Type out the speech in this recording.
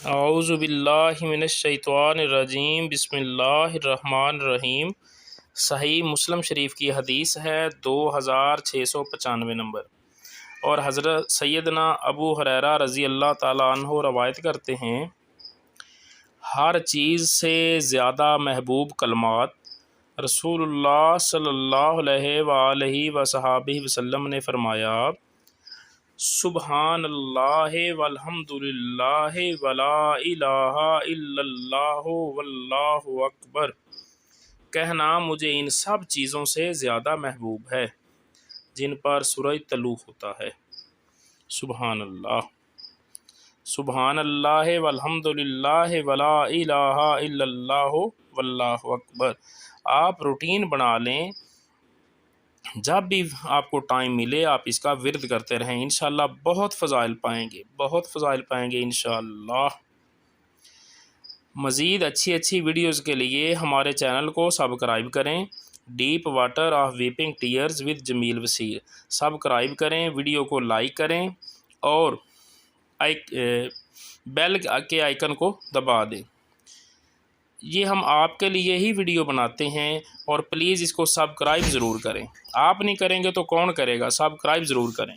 اعوذ باللہ من الشیطان الرجیم، بسم اللہ الرحمن الرحیم۔ صحیح مسلم شریف کی حدیث ہے 2695 نمبر، اور حضرت سیدنا ابو ہریرہ رضی اللہ تعالیٰ عنہ روایت کرتے ہیں، ہر چیز سے زیادہ محبوب کلمات رسول اللہ صلی اللہ علیہ وآلہ وصحبہ وسلم نے فرمایا، سبحان اللہ والحمد للہ ولا الہ الا اللہ واللہ اکبر، کہنا مجھے ان سب چیزوں سے زیادہ محبوب ہے جن پر سورج طلوع ہوتا ہے۔ سبحان اللہ، سبحان اللہ والحمد للہ ولا الہ الا اللہ واللہ اکبر۔ آپ روٹین بنا لیں، جب بھی آپ کو ٹائم ملے آپ اس کا ورد کرتے رہیں، انشاءاللہ بہت فضائل پائیں گے، بہت فضائل پائیں گے انشاءاللہ۔ مزید اچھی ویڈیوز کے لیے ہمارے چینل کو سبسکرائب کریں، deep water of weeping tears with Jamil Wasi, subscribe کریں، ویڈیو کو لائک کریں اور بیل کے آئیکن کو دبا دیں۔ یہ ہم آپ کے لیے ہی ویڈیو بناتے ہیں، اور پلیز اس کو سبسکرائب ضرور کریں۔ آپ نہیں کریں گے تو کون کرے گا؟ سبسکرائب ضرور کریں۔